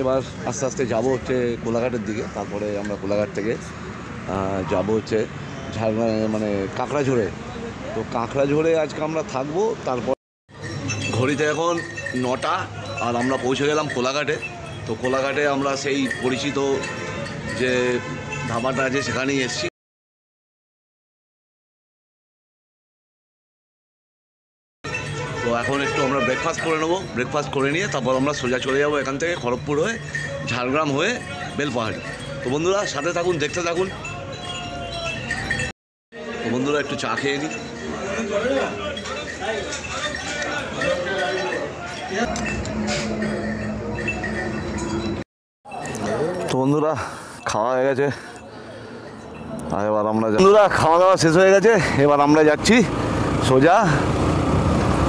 এবার আস্তে আস্তে যাব হচ্ছে কোলাঘাটের দিকে। তারপরে আমরা কোলাঘাট থেকে যাব হচ্ছে ঝাড়গ্রাম মানে কাঁকড়াঝোড়ে। তো কাঁকড়াঝোড়ে আজকে আমরা থাকবো। তারপর ঘড়িতে এখন 9টা, আর আমরা পৌঁছে গেলাম কোলাঘাটে। তো কোলাঘাটে আমরা সেই পরিচিত যে ধাবাটা আছে সেখানেই এসেছি। তো এখন একটু আমরা ব্রেকফাস্ট করে নেবো। ব্রেকফাস্ট করে নিয়ে তারপর আমরা সোজা চলে যাবো এখান থেকে খড়গপুর হয়ে ঝাড়গ্রাম হয়ে বেলপাহাড়ি। তো বন্ধুরা সাথে থাকুন, দেখতে থাকুন। তো বন্ধুরা একটু চা খেয়ে নিই। তো বন্ধুরা খাওয়া হয়ে গেছে, আর এবার আমরা বন্ধুরা খাওয়া দাওয়া শেষ হয়ে গেছে। এবার আমরা যাচ্ছি সোজা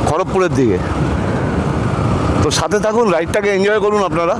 খড়গপুরের দিকে। তো সাথে থাকুন, রাইডটাকে এনজয় করুন আপনারা।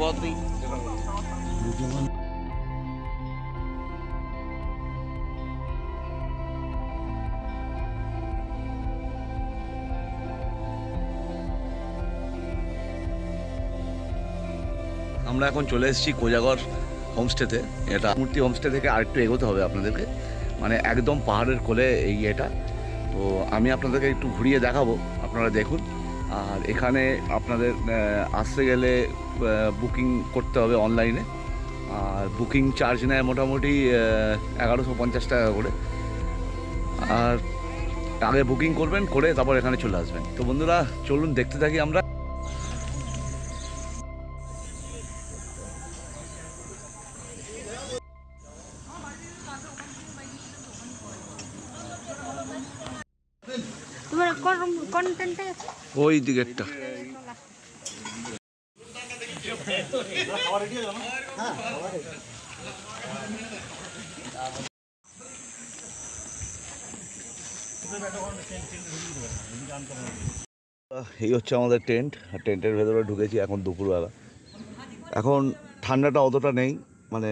बहुत नहीं আমরা এখন চলে এসেছি কোজাগর হোমস্টেতে। এটা মূর্তি হোমস্টে থেকে আরেকটু এগোতে হবে আপনাদেরকে, মানে একদম পাহাড়ের কোলে এই এটা। তো আমি আপনাদেরকে একটু ঘুরিয়ে দেখাবো, আপনারা দেখুন। আর এখানে আপনাদের আসতে গেলে বুকিং করতে হবে অনলাইনে, আর বুকিং চার্জ নেয় মোটামুটি 1150 টাকা করে। আর আগে বুকিং করবেন, করে তারপর এখানে চলে আসবেন। তো বন্ধুরা চলুন দেখতে থাকি আমরা। ওই দিকেরটা এই হচ্ছে আমাদের টেন্ট। টেন্টের ভেতরে ঢুকেছি এখন দুপুরবেলা। এখন ঠান্ডাটা অতটা নেই, মানে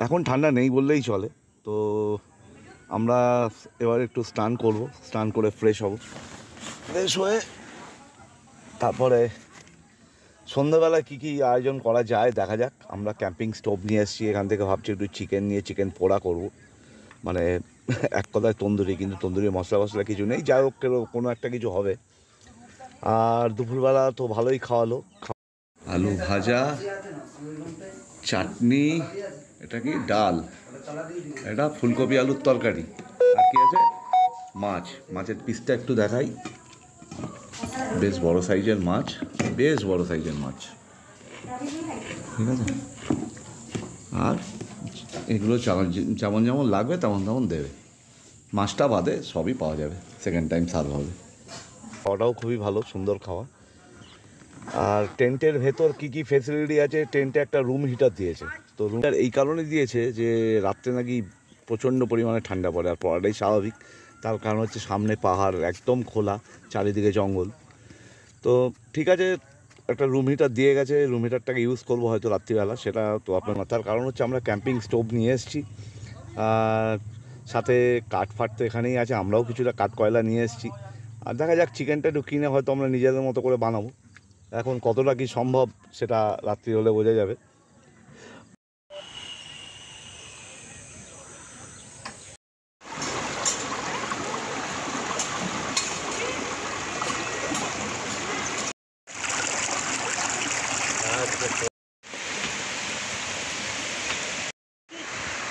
এখন ঠান্ডা নেই বললেই চলে। তো আমরা এবার একটু স্নান করব, স্নান করে ফ্রেশ হব। ফ্রেশ হয়ে তারপরে সন্ধ্যাবেলা কী কী আয়োজন করা যায় দেখা যাক। আমরা ক্যাম্পিং স্টোভ নিয়ে এসেছি, এখান থেকে ভাবছি একটু চিকেন নিয়ে চিকেন পোড়া করব, মানে এক কথায় তন্দুরি, কিন্তু তন্দুরি মশলা ফসলা কিছু নেই। যাই হোক কোনো একটা কিছু হবে। আর দুপুরবেলা তো ভালোই খাওয়ালো, আলু ভাজা, চাটনি, এটা কি ডাল, এটা ফুলকপি আলুর তরকারি, আর কি আছে মাছ। মাছের পিসটা একটু দেখাই, বেশ বড় সাইজের মাছ, বেশ বড় সাইজের মাছ, ঠিক আছে। আর এগুলো যেমন যেমন লাগবে তেমন তেমন দেবে, মাছটা বাদে সবই পাওয়া যাবে, সেকেন্ড টাইম সার্ভ হবে। খাওয়াটাও খুবই ভালো, সুন্দর খাওয়া। আর টেন্টের ভেতর কি কি ফেসিলিটি আছে, টেন্টে একটা রুম হিটার দিয়েছে। তো রুমটার এই কারণে দিয়েছে যে রাত্রে নাকি প্রচণ্ড পরিমাণে ঠান্ডা পড়ে, আর পড়াটাই স্বাভাবিক। তার কারণ হচ্ছে সামনে পাহাড়, একদম খোলা, চারিদিকে জঙ্গল। তো ঠিক আছে, একটা রুম হিটার দিয়ে গেছে, রুম হিটারটাকে ইউজ করবো হয়তো রাত্রিবেলা, সেটা তো আপনার তার কারণ হচ্ছে আমরা ক্যাম্পিং স্টোভ নিয়ে এসেছি, সাথে কাঠ ফাট তো এখানেই আছে, আমরাও কিছুটা কাঠ কয়লা নিয়ে এসেছি। আর দেখা যাক, চিকেনটা একটু কিনে হয়তো আমরা নিজেদের মতো করে বানাবো। এখন কতটা কি সম্ভব সেটা রাত্রি হলে বোঝা যাবে।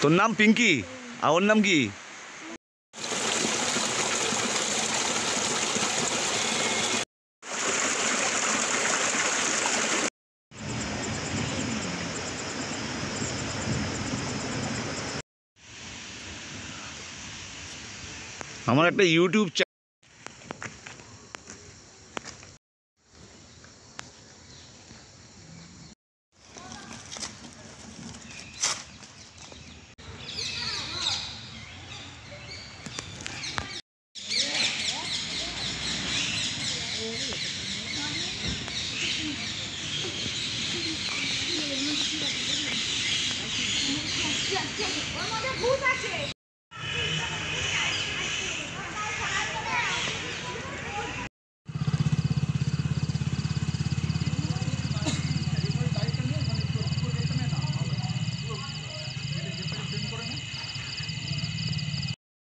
তোর নাম পিঙ্কি, আর ওর নাম কি? আমার একটা ইউটিউব চ্যানেল।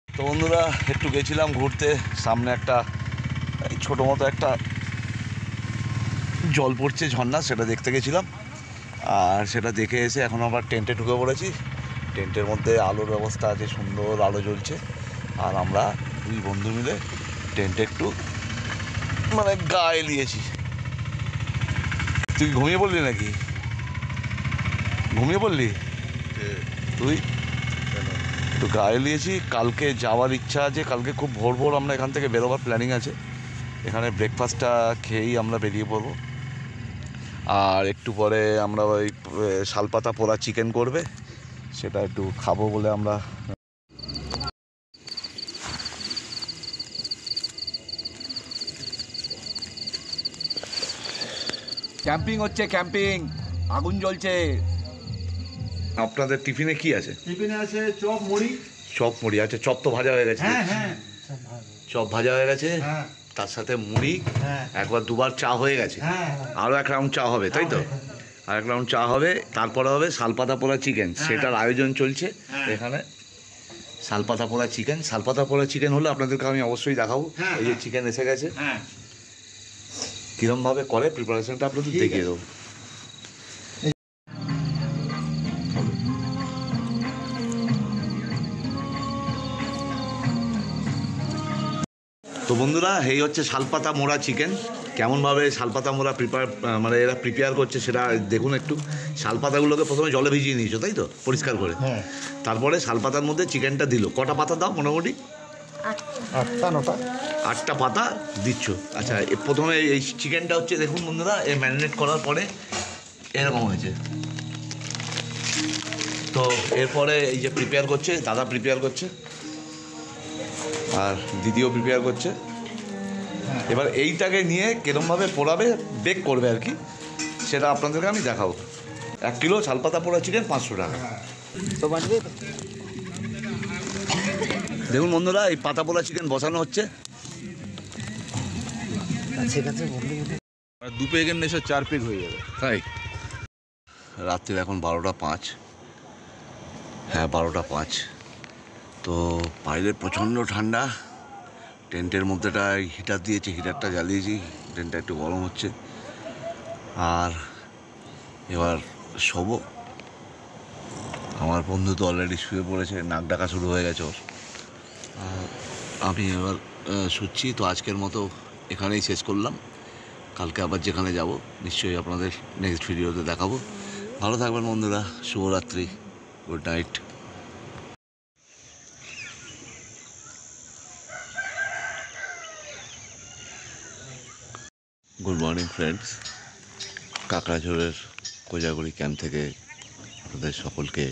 তো বন্ধুরা একটু গেছিলাম ঘুরতে, সামনে একটা ছোটো মতো একটা জল পড়ছে ঝর্ণা, সেটা দেখতে গেছিলাম। আর সেটা দেখে এসে এখন আবার টেন্টে ঢুকে পড়েছি। টেন্টের মধ্যে আলোর ব্যবস্থা আছে, সুন্দর আলো জ্বলছে। আর আমরা দুই বন্ধু মিলে টেন্টে একটু মানে গা এলিয়েছি। তুই ঘুমিয়ে পড়লি নাকি? ঘুমিয়ে পড়লি তুই? একটু গা এলিয়েছি। কালকে যাওয়ার ইচ্ছা আছে, কালকে খুব ভোর ভোর আমরা এখান থেকে বেরোবার প্ল্যানিং আছে। এখানে ব্রেকফাস্টটা খেয়েই আমরা বেরিয়ে পড়বো। আর একটু পরে আমরা ওই শালপাতা পোড়া চিকেন করবে, সেটা একটু খাবো বলে আমরা। ক্যাম্পিং হচ্ছে, ক্যাম্পিং, আগুন জ্বলছে। আপনাদের টিফিনে কি আছে? টিফিনে আছে চপ মুড়ি। চপ মুড়ি আছে, চপ তো ভাজা হয়ে গেছে। হ্যাঁ হ্যাঁ, চপ ভাজা হয়ে গেছে, হ্যাঁ তার সাথে মুড়ি, হ্যাঁ একবার দুবার চা হয়ে গেছে, হ্যাঁ, আরও এক রাউন্ড চা হবে, তাই তো? আর এক রাউন্ড চা হবে, তারপরে হবে শালপাতা পোড়া চিকেন, সেটার আয়োজন চলছে এখানে। শালপাতা পোড়া চিকেন, শালপাতা পোড়া চিকেন হলে আপনাদেরকে আমি অবশ্যই দেখাবো। এই যে চিকেন এসে গেছে, কীরমভাবে করে প্রিপারেশনটা আপনাদের দেখিয়ে দেবো। তো বন্ধুরা, এই হচ্ছে শালপাতা মোড়া চিকেন। কেমনভাবে শালপাতা মোড়া মানে এরা প্রিপেয়ার করছে সেটা দেখুন একটু। শালপাতাগুলোকে প্রথমে জলে ভিজিয়ে নিয়েছো, তাই তো? পরিষ্কার করে তারপরে শালপাতার মধ্যে চিকেনটা দিল। কটা পাতা দাও মোটামুটি? 8টা পাতা দিচ্ছ। আচ্ছা, প্রথমে এই চিকেনটা হচ্ছে দেখুন বন্ধুরা, এ ম্যারিনেট করার পরে এরকম হয়েছে। তো এরপরে এই যে প্রিপেয়ার করছে, দাদা প্রিপেয়ার করছে আর দিদিও প্রিপেয়ার করছে। এবার এইটাকে নিয়ে কিরমভাবে পোড়াবে, বেক করবে আর কি, সেটা আপনাদেরকে আমি দেখাবো। 1 কিলো শালপাতা পোড়া চিকেন 500 টাকা। দেখুন বন্ধুরা, এই পাতা পোড়া চিকেন বসানো হচ্ছে। 2 পেগের নেশা 4 পেগ হয়ে যাবে। তাই রাত্রির এখন 12টা 5। হ্যাঁ 12টা 5। তো বাইরে প্রচণ্ড ঠান্ডা। টেন্টের মধ্যেটা হিটার দিয়েছি, হিটারটা জ্বালিয়েছি, টেন্টটা একটু গরম হচ্ছে। আর এবার শোবো। আমার বন্ধু তো অলরেডি শুয়ে পড়েছে, নাক ডাকা শুরু হয়ে গেছে ওর। আমি এবার শুচ্ছি। তো আজকের মতো এখানেই শেষ করলাম। কালকে আবার যেখানে যাব নিশ্চয়ই আপনাদের নেক্সট ভিডিওতে দেখাবো। ভালো থাকবেন বন্ধুরা, শুভরাত্রি, good night. Good morning friends, কাকড়াঝোড়ের কোজাগরি ক্যাম্প থেকে আপনাদের সকলকে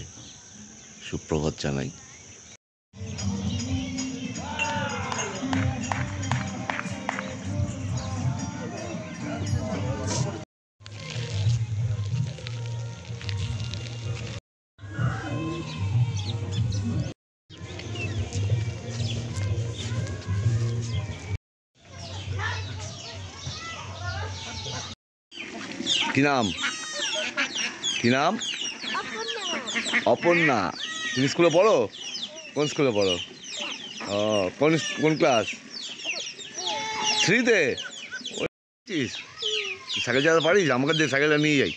সুপ্রভাত জানাই। কি নাম? কি নাম? অপর্ণা। তুমি স্কুলে পড়ো? কোন স্কুলে পড়ো? ও, কোন ক্লাস? 3-তে? সাইকেল চালাতে পারিস? আমাকে দিয়ে সাইকেলটা নিয়ে যাই।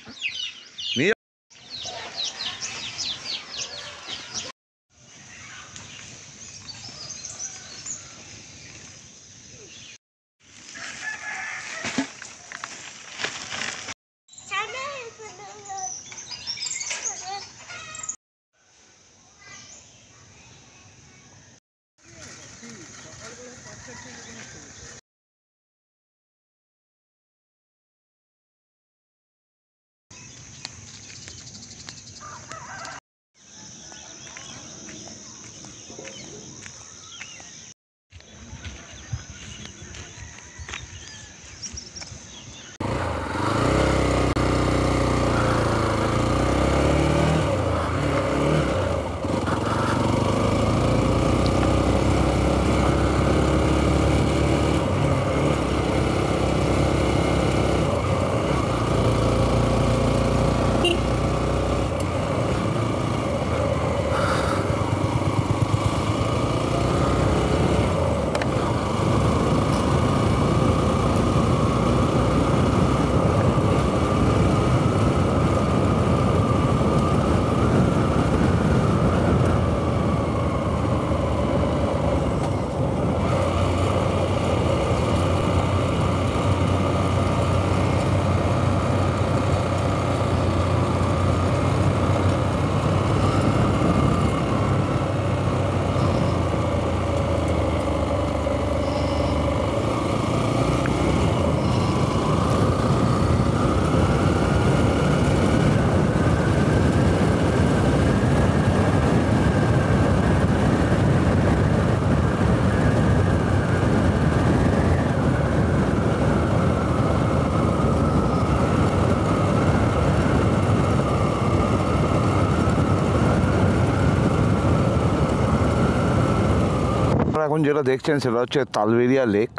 এখন যেটা দেখছেন সেটা হচ্ছে তালবেরিয়া লেক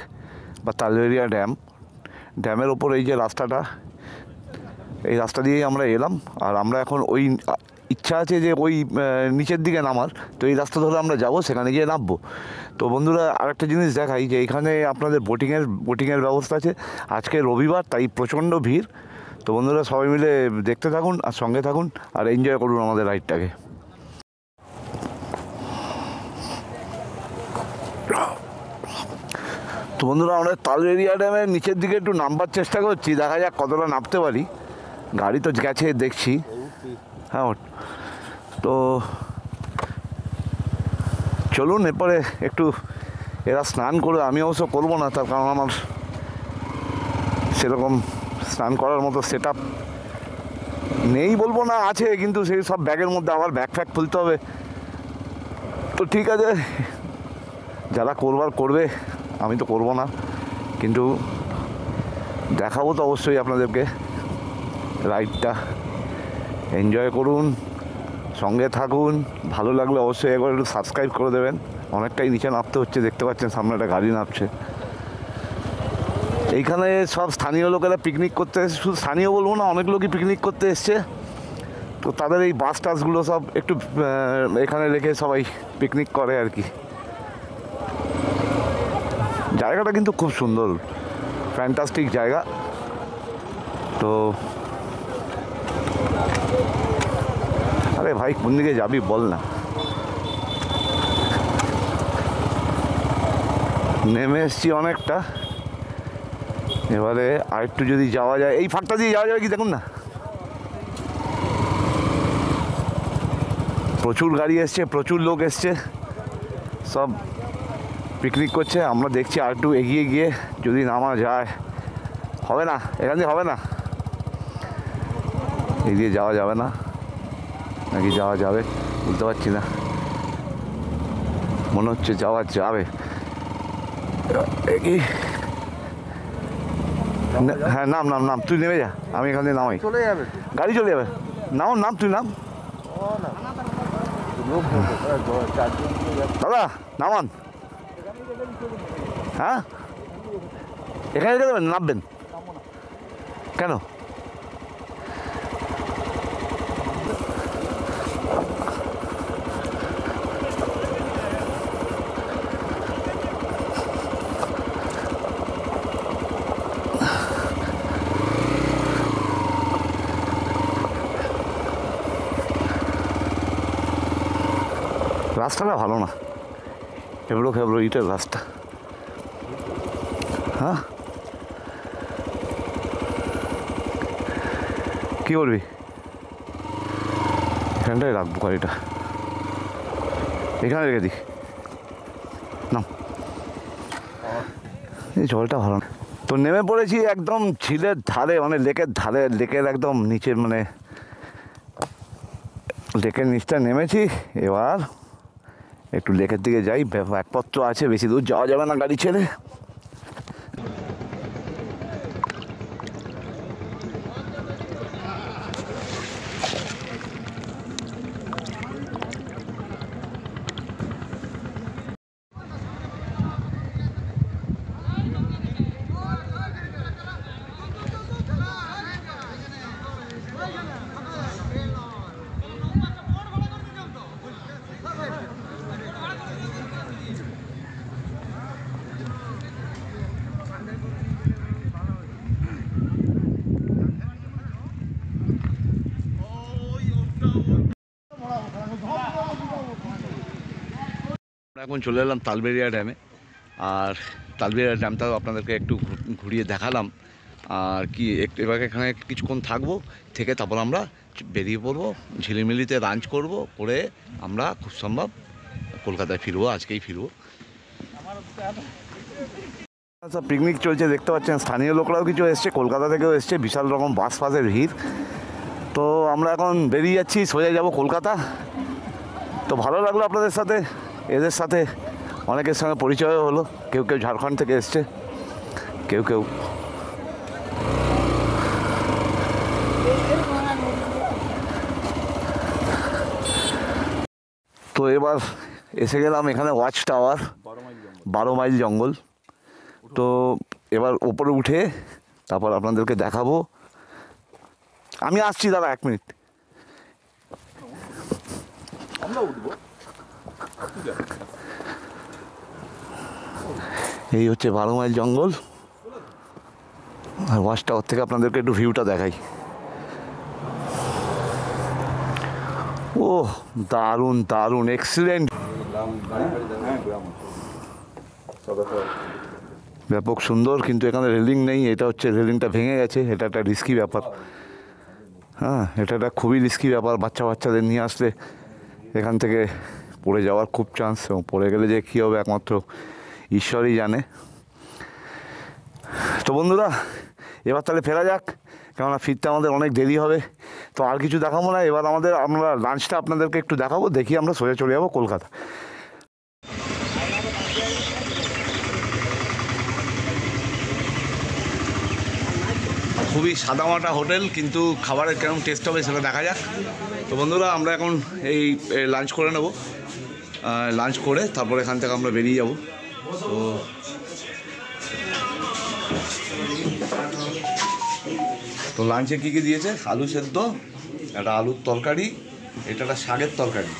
বা তালবেরিয়া ড্যাম। ড্যামের ওপর এই যে রাস্তাটা, এই রাস্তা দিয়েই আমরা এলাম। আর আমরা এখন ওই ইচ্ছা আছে যে ওই নিচের দিকে নামার, তো এই রাস্তা ধরে আমরা যাব, সেখানে গিয়ে নামবো। তো বন্ধুরা আরেকটা জিনিস দেখাই যে এখানে আপনাদের বোটিংয়ের ব্যবস্থা আছে। আজকে রবিবার, তাই প্রচণ্ড ভিড়। তো বন্ধুরা সবাই মিলে দেখতে থাকুন আর সঙ্গে থাকুন আর এনজয় করুন আমাদের রাইডটাকে। তো বন্ধুরা আমরা তালবেরিয়া ড্যামের নিচের দিকে একটু নামবার চেষ্টা করছি, দেখা যাক কতটা নামতে পারি। গাড়ি তো গেছে দেখছি। হ্যাঁ, তো চলুন এরপরে একটু এরা স্নান করে, আমি অবশ্য করবো না, তার কারণ আমার সেরকম স্নান করার মতো সেট আপ নেই বলবো না, আছে, কিন্তু সেই সব ব্যাগের মধ্যে আবার ব্যাগ ফ্যাগ খুলতে হবে। তো ঠিক আছে, যারা করবার করবে, আমি তো করবো না, কিন্তু দেখাবো তো অবশ্যই আপনাদেরকে রাইডটা। এনজয় করুন, সঙ্গে থাকুন। ভালো লাগলে অবশ্যই একবার একটু সাবস্ক্রাইব করে দেবেন। অনেকটাই নিচে নামতে হচ্ছে, দেখতে পাচ্ছেন সামনে একটা গাড়ি নামছে। এইখানে সব স্থানীয় লোকেরা পিকনিক করতে এসে, শুধু স্থানীয় বলবো না, অনেক লোকই পিকনিক করতে এসছে। তো তাদের এই বাস টাসগুলো সব একটু এখানে রেখে সবাই পিকনিক করে আর কি। জায়গাটা কিন্তু খুব সুন্দর, ফ্যান্টাস্টিক জায়গা। তো আরে ভাই কোন দিকে যাবি বল না। নেমে এসছি অনেকটা, এবারে আরেকটু যদি যাওয়া যায়, এই ফাঁকটা দিয়ে যাওয়া যাবে কি দেখুন না। প্রচুর গাড়ি এসছে, প্রচুর লোক এসছে, সব পিকনিক করছে। আমরা দেখছি আর একটু এগিয়ে গিয়ে যদি নামা যায়। হবে না, এখান দিয়ে হবে না, এগিয়ে যাওয়া যাবে না নাকি যাওয়া যাবে বুঝতে পারছি না, মনে হচ্ছে যাওয়া যাবে। হ্যাঁ নাম নাম নাম, তুই নেমে যা, আমি এখান থেকে নামাই, চলে যাবে, গাড়ি চলে যাবে। নাম তুই নাম। দাদা নামান, হ্যাঁ এখানে রেখে দেবেন, নামবেন কেন? রাস্তাটা ভালো না, খেবড়ো ইটের রাস্তা। হ্যাঁ কী করবি? এখানটায় রাখবো গাড়িটা, এখানে রেখে দিই। নাম এই জলটা ভালো না। তো নেমে পড়েছি একদম ঝিলের ধারে, মানে লেকের ধারে, লেকের একদম নিচে, মানে লেকের নিচটা নেমেছি। এবার একটু লেকের দিকে যাই, ব্যাগপত্র আছে, বেশি দূর যাওয়া যাবে না গাড়ি ছেড়ে। এখন চলে এলাম তালবেড়িয়া ড্যামে। আর তালবেড়িয়া ড্যামটাও আপনাদেরকে একটু ঘুরিয়ে দেখালাম। আর কি একটু এবার এখানে কিছুক্ষণ থাকবো, থেকে তারপর আমরা বেরিয়ে পড়বো, ঝিলিমিলিতে লাঞ্চ করব, করে আমরা খুব সম্ভব কলকাতায় ফিরবো, আজকেই ফিরবো। সব পিকনিক চলছে দেখতে পাচ্ছেন, স্থানীয় লোকরাও কিছু এসছে, কলকাতা থেকেও এসছে, বিশাল রকম বাস ফাসের ভিড়। তো আমরা এখন বেরিয়ে যাচ্ছি, সোজা যাব কলকাতা। তো ভালো লাগলো আপনাদের সাথে, এদের সাথে অনেকের সঙ্গে পরিচয় হলো। কেউ কেউ ঝাড়খণ্ড থেকে এসছে, কেউ কেউ। তো এবার এসে গেলাম এখানে ওয়াচ টাওয়ার, 12 মাইল জঙ্গল। তো এবার ওপরে উঠে তারপর আপনাদেরকে দেখাবো। আমি আসছি দাদা, 1 মিনিট। এই হচ্ছে 12 মাইল জঙ্গল। আর ওয়াচ টাওয়ার থেকে আপনাদেরকে একটু ভিউটা দেখাই। ও দারুণ দারুণ, এক্সিলেন্ট, ব্যাপক সুন্দর। কিন্তু এখানে রেলিং নেই, এটা হচ্ছে রেলিংটা ভেঙে গেছে। এটা একটা রিস্কি ব্যাপার, হ্যাঁ, এটা একটা খুবই রিস্কি ব্যাপার। বাচ্চাদের নিয়ে আসলে এখান থেকে পড়ে যাওয়ার খুব চান্স, এবং পড়ে গেলে যে কী হবে একমাত্র ঈশ্বরই জানে। তো বন্ধুরা, এবার তাহলে ফেরা যাক, কেননা ফিরতে আমাদের অনেক দেরি হবে। তো আর কিছু দেখাবো না, এবার আমরা লাঞ্চটা আপনাদেরকে একটু দেখাবো, দেখি আমরা সোজা চলে যাবো কলকাতা। খুবই সাদামাটা হোটেল, কিন্তু খাবারের কেমন টেস্ট হবে সেটা দেখা যাক। তো বন্ধুরা, আমরা এখন এই লাঞ্চ করে নেব। লাঞ্চ করে তারপর এখান থেকে আমরা বেরিয়ে যাব। তো লাঞ্চে কী কী দিয়েছে? আলু সেদ্ধ, একটা আলুর তরকারি, এটা একটা শাকের তরকারি।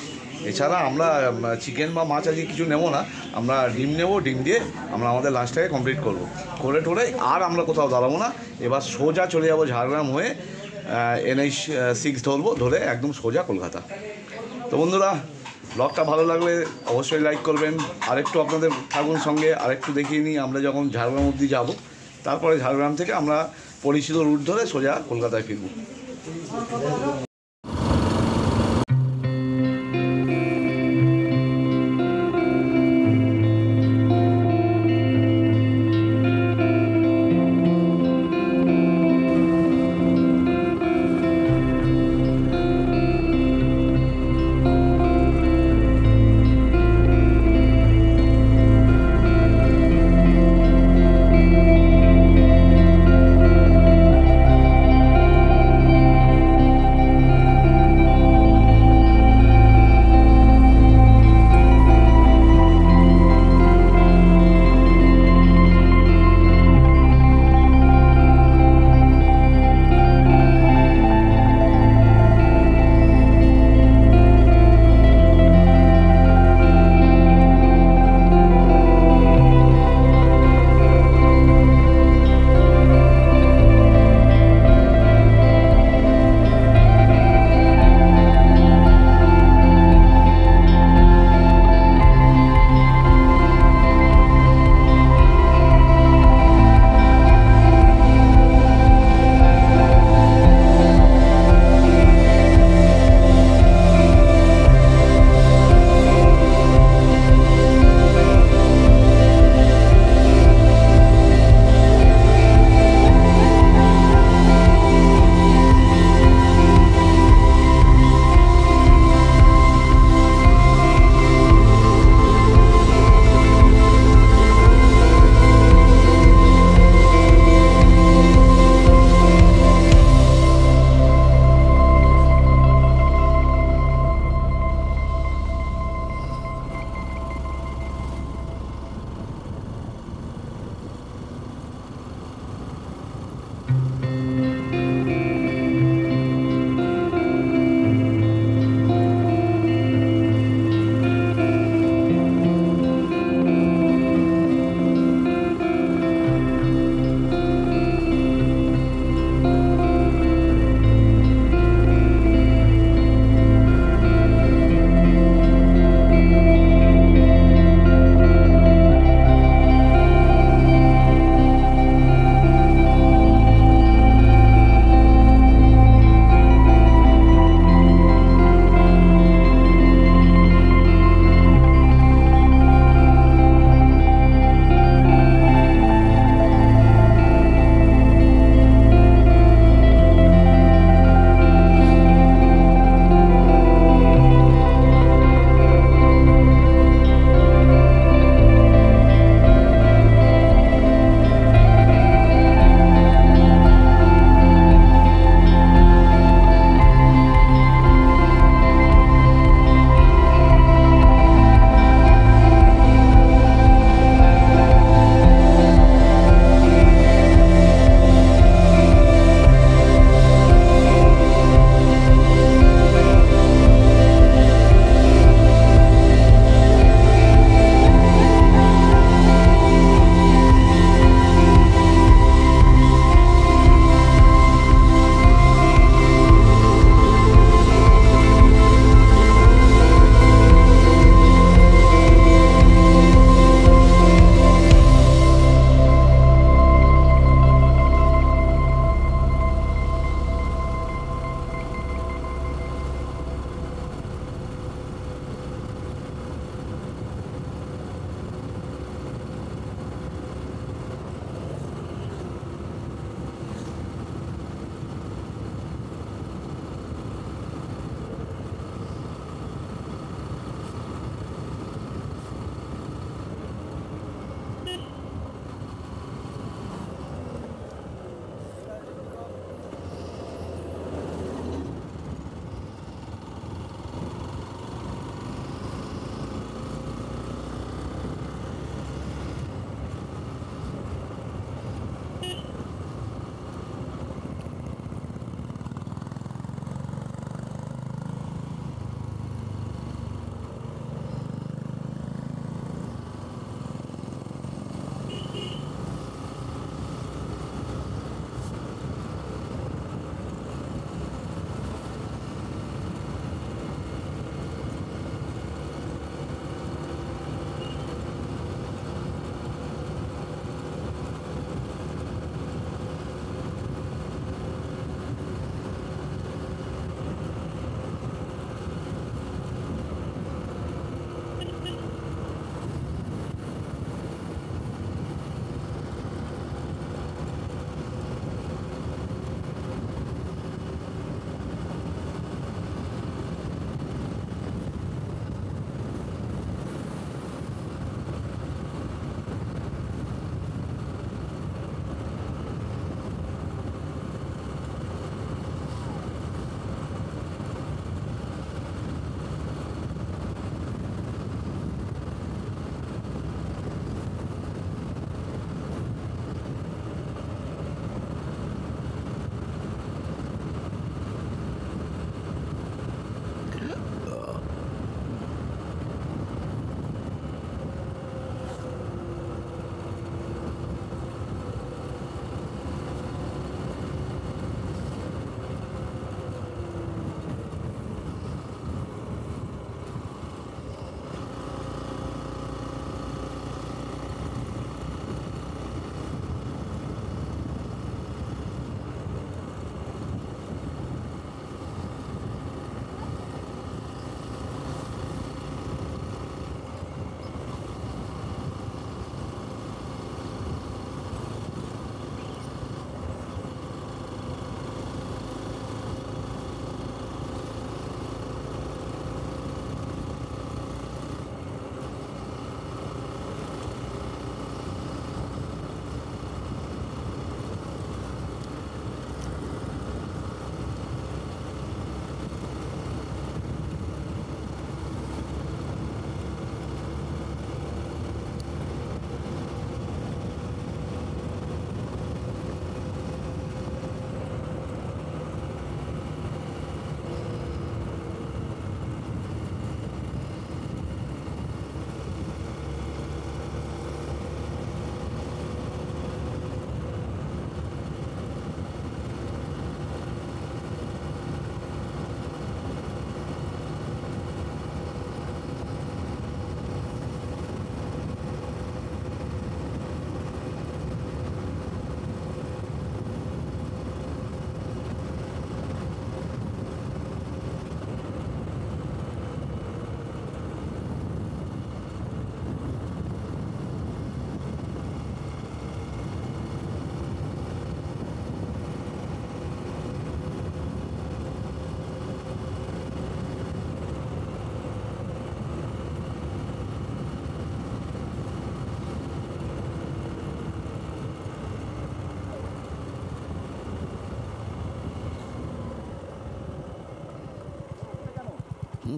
এছাড়া আমরা চিকেন বা মাছ আজকে কিছু নেব না, আমরা ডিম নেব। ডিম দিয়ে আমরা আমাদের লাঞ্চটাকে কমপ্লিট করবো, করে টোরে আর আমরা কোথাও দাঁড়াবো না। এবার সোজা চলে যাবো ঝাড়গ্রাম হয়ে, NH 6 ধরবো, ধরে একদম সোজা কলকাতা। তো বন্ধুরা, ব্লগটা ভালো লাগলে অবশ্যই লাইক করবেন। আরেকটু আপনাদের থাকুন সঙ্গে, আরেকটু দেখিয়ে নিই আমরা যখন ঝাড়গ্রাম অবধি যাব, তারপরে ঝাড়গ্রাম থেকে আমরা পরিচিত রুট ধরে সোজা কলকাতায় ফিরব।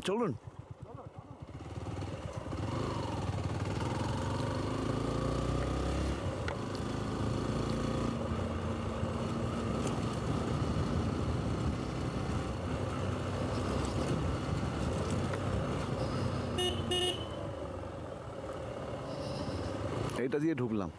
চলুন। এইটা দিয়ে ঢুকলাম।